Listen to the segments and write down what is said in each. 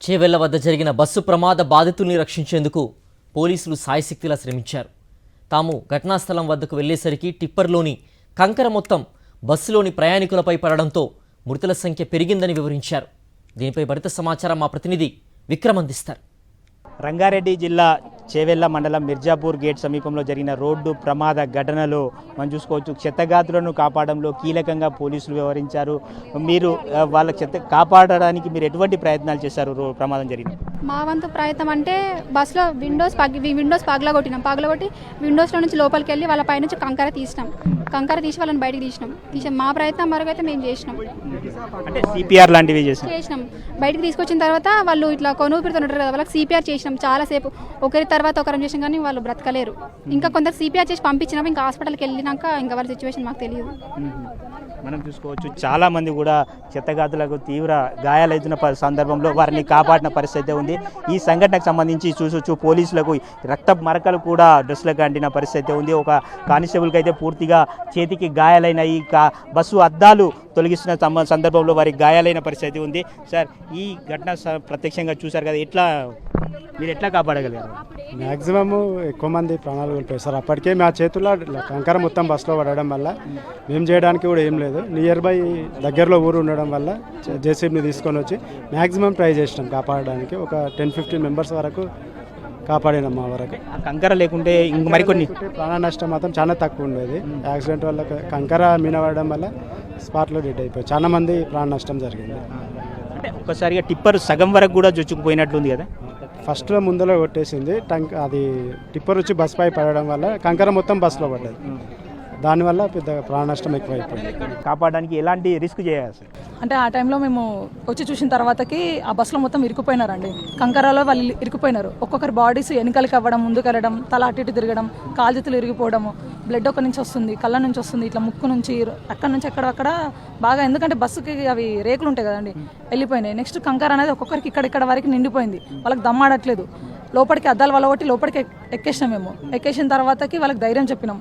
చేవెళ్ల వద్ద జరిగిన బస్సు ప్రమాద బాధితుల్ని రక్షించేందుకు పోలీసులు సాయశక్తిలా శ్రమించారు. తాము ఘటనా స్థలం వద్దకు వెళ్లేసరికి టిప్పర్లోని కంకర మొత్తం బస్సులోని ప్రయాణికులపై పడడంతో మృతుల సంఖ్య పెరిగిందని వివరించారు. దీనిపై మరింత సమాచారం మా ప్రతినిధి విక్రమ్ అందిస్తారు. రంగారెడ్డి జిల్లా చేవెళ్ల మండలం మిర్జాపూర్ గేట్ సమీపంలో జరిగిన రోడ్డు ప్రమాద ఘటనలో మనం చూసుకోవచ్చు. క్షతగాత్రులను కాపాడంలో కీలకంగా పోలీసులు వ్యవహరించారు. మీరు వాళ్ళ కాపాడడానికి మీరు ఎటువంటి ప్రయత్నాలు చేశారు? ప్రమాదం జరిగింది మా వంతు ప్రయత్నం అంటే బస్సులో విండోస్ పగలగొట్టి విండోస్లో నుంచి లోపలికి వెళ్ళి వాళ్ళ పైనుంచి కంకర తీసి వాళ్ళని బయటకు తీసినాం. మా ప్రయత్నం వరకు అయితే మేము చేసినాం. అంటే సిపిఆర్ లాంటివి చేసినాం. బయటకు తీసుకొచ్చిన తర్వాత వాళ్ళు ఇట్లా కొనుగుపిడుతూ ఉంటారు కదా, వాళ్ళకి సిపిఆర్ చేసినాం. చాలాసేపు ఒకరి తర్వాత ఒకరం చేసినాం, కానీ వాళ్ళు బ్రతకలేరు. ఇంకా కొందరు సిపిఆర్ చేసి పంపించినాం. ఇంకా హాస్పిటల్కి వెళ్ళినాక ఇంకా వాళ్ళ సిచ్యువేషన్ మాకు తెలియదు. మనం చూసుకోవచ్చు, చాలా మంది కూడా క్షతగాతులకు తీవ్ర గాయాలవుతున్న సందర్భంలో వారిని కాపాడిన పరిస్థితి ఉంది. ఈ సంఘటనకు సంబంధించి చూసొచ్చు, పోలీసులకు రక్త మరకలు కూడా డ్రెస్లకు అంటిన పరిస్థితి ఉంది. ఒక కానిస్టేబుల్కి అయితే పూర్తిగా చేతికి గాయాలైనవి. బస్సు అద్దాలు తొలగిస్తున్న సందర్భంలో వారికి గాయాలైన పరిస్థితి ఉంది. సార్, ఈ ఘటన ప్రత్యక్షంగా చూశారు కదా, మీరు ఎట్లా కాపాడగలిగారు? మ్యాక్సిమమ్ ఎక్కువ మంది ప్రాణాలు కోల్పోయారు సార్. అప్పటికే మా చేతుల్లో కంకర మొత్తం బస్సులో పడడం వల్ల మేము చేయడానికి కూడా ఏం లేదు. నియర్ బై దగ్గరలో ఊరు ఉండడం వల్ల జేసీబీని తీసుకొని వచ్చి మ్యాక్సిమం ట్రై చేసినాం కాపాడడానికి. ఒక 10-15 మెంబర్స్ వరకు కాపాడినాం. మా వరకు కంకర లేకుంటే ఇంక మరికొన్ని ప్రాణ నష్టం మాత్రం చాలా తక్కువ ఉండేది. యాక్సిడెంట్ వల్ల కంకర మీనపడడం వల్ల స్పాట్లో డెడ్ అయిపోయి చాలా మంది ప్రాణ నష్టం జరిగింది. అంటే ఒక్కసారిగా టిప్పర్ సగం వరకు కూడా జొచ్చుకుపోయినట్లుంది కదా. ఫస్ట్లో ముందులో కొట్టేసింది అది టిప్పర్ వచ్చి బస్ పై పడడం వల్ల కంకర మొత్తం బస్సులో పడ్డది. దానివల్ల పెద్ద ప్రాణ నష్టం ఎక్కువైపోయింది. కాపాడడానికి ఎలాంటి రిస్క్ చేయాలి సార్? అంటే ఆ టైంలో మేము వచ్చి చూసిన తర్వాతకి ఆ బస్సులో మొత్తం ఇరుక్కుపోయినారండి. కంకరాలో వాళ్ళు ఇరుక్కుపోయినారు. ఒక్కొక్కరి బాడీస్ వెనకాలకి అవ్వడం, ముందుకు వెళ్ళడం, తల అటు ఇటు తిరగడం, కాలు చేతులు ఇరిగిపోవడము, బ్లడ్ ఒక నుంచి వస్తుంది, కళ్ళ నుంచి వస్తుంది, ఇట్లా ముక్కు నుంచి అక్కడ నుంచి అక్కడ బాగా. ఎందుకంటే బస్సుకి అవి రేకులు ఉంటాయి కదండి, వెళ్ళిపోయినాయి. నెక్స్ట్ కంకర అనేది ఒక్కొక్కరికి ఇక్కడ వరకు నిండిపోయింది. వాళ్ళకి దమ్మాడట్లేదు. లోపలికి అద్దాలు వల్ల లోపలికి ఎక్కేసినాం. మేము ఎక్కేసిన తర్వాతకి వాళ్ళకి ధైర్యం చెప్పినాం.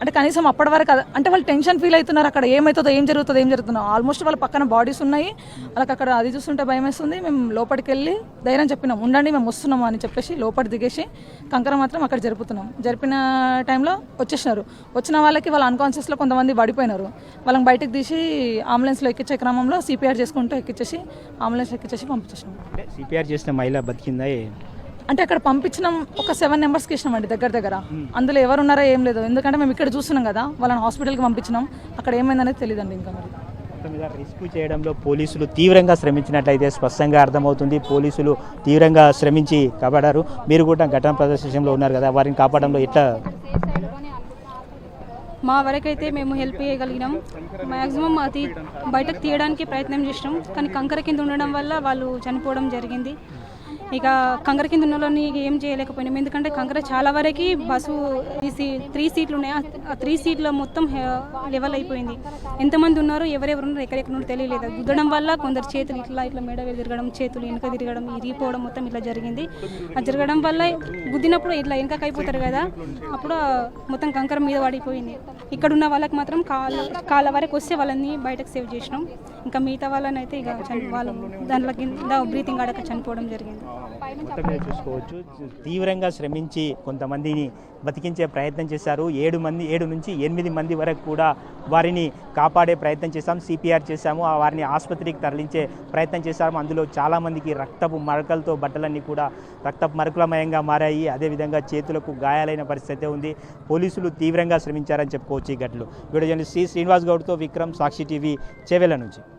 అంటే కనీసం అప్పటి వరకు అంటే వాళ్ళు టెన్షన్ ఫీల్ అవుతున్నారు. అక్కడ ఏమవుతుందో ఏం జరుగుతుందో ఆల్మోస్ట్ వాళ్ళ పక్కన బాడీస్ ఉన్నాయి. వాళ్ళకి అక్కడ అది చూస్తుంటే భయం వేస్తుంది. మేము లోపలికి వెళ్ళి ధైర్యం చెప్పినాం, ఉండండి మేము వస్తున్నాము అని చెప్పేసి లోపలి దిగేసి కంకర మాత్రం అక్కడ జరిపిన టైంలో వచ్చేసినారు. వచ్చిన వాళ్ళకి వాళ్ళ అన్కాన్షియస్లో కొంతమంది పడిపోయినారు. వాళ్ళని బయటకు తీసి అంబులెన్స్లో ఎక్కించే క్రమంలో సిపిఆర్ చేసుకుంటూ ఎక్కించేసి అంబులెన్స్లో ఎక్కించేసి పంపించేసినాం. సిపిఆర్ చేసిన మహిళ బతికిందా? అంటే అక్కడ పంపించినాం. ఒక 7 మెంబర్స్కి ఇచ్చినామండి దగ్గర. అందులో ఎవరు ఉన్నారో ఏం లేదు. ఎందుకంటే మేము ఇక్కడ చూస్తున్నాం కదా, వాళ్ళని హాస్పిటల్కి పంపించినాం. అక్కడ ఏమైందనేది తెలియదండి. ఇంకా మరి రెస్క్యూ చేయడంలో పోలీసులు తీవ్రంగా శ్రమించినట్లయితే స్పష్టంగా అర్థమవుతుంది. పోలీసులు తీవ్రంగా శ్రమించి కాపాడారు. మీరు కూడా ఘటన ప్రదర్శనలో ఉన్నారు కదా, వారిని కాపాడంలో ఎట్లా? మా వరకైతే మేము హెల్ప్ చేయగలిగినాం. మ్యాక్సిమం అది బయటకు తీయడానికి ప్రయత్నం చేసినాం, కానీ కంకర కింద ఉండడం వల్ల వాళ్ళు చనిపోవడం జరిగింది. ఇక కంకర కింద ఉన్న వాళ్ళని ఏం చేయలేకపోయినాం. ఎందుకంటే కంకర చాలా వరకు బస్సు 3 సీట్లు ఉన్నాయి. ఆ 3 సీట్ల మొత్తం లెవెల్ అయిపోయింది. ఎంతమంది ఉన్నారు, ఎవరెవరు ఉన్నారు, ఎక్కడెక్కడ ఉన్నారో తెలియలేదు. గుద్దడం వల్ల కొందరు చేతులు ఇట్లా మెడ తిరగడం, చేతులు వెనక తిరగడం, ఇరిగిపోవడం మొత్తం ఇట్లా జరిగింది. అది జరగడం వల్ల గుద్దినప్పుడు ఇట్లా వెనకకి అయిపోతారు కదా, అప్పుడు మొత్తం కంకర మీద పడిపోయింది. ఇక్కడ ఉన్న వాళ్ళకి మాత్రం కాళ్ళ వరకు వస్తే వాళ్ళని బయటకు సేవ్ చేసినాం. ఇంకా మిగతా వాళ్ళని అయితే ఇక వాళ్ళు దాంట్లో కింద బ్రీతింగ్ ఆడక చనిపోవడం జరిగింది. చూసుకోవచ్చు, తీవ్రంగా శ్రమించి కొంతమందిని బతికించే ప్రయత్నం చేశారు. 7 నుంచి 8 మంది వరకు కూడా వారిని కాపాడే ప్రయత్నం చేశాం. సిపిఆర్ చేశాము. వారిని ఆసుపత్రికి తరలించే ప్రయత్నం చేశాము. అందులో చాలామందికి రక్తపు మరకలతో బట్టలన్నీ కూడా రక్తపు మరకలమయంగా మారాయి. అదేవిధంగా చేతులకు గాయాలైన పరిస్థితి ఉంది. పోలీసులు తీవ్రంగా శ్రమించారని చెప్పుకోవచ్చు. ఈ ఘటనలో వీడియో జర్నలిస్ట్ శ్రీనివాస్ గౌడ్తో విక్రమ్, సాక్షి టీవీ, చేవెళ్ల నుంచి.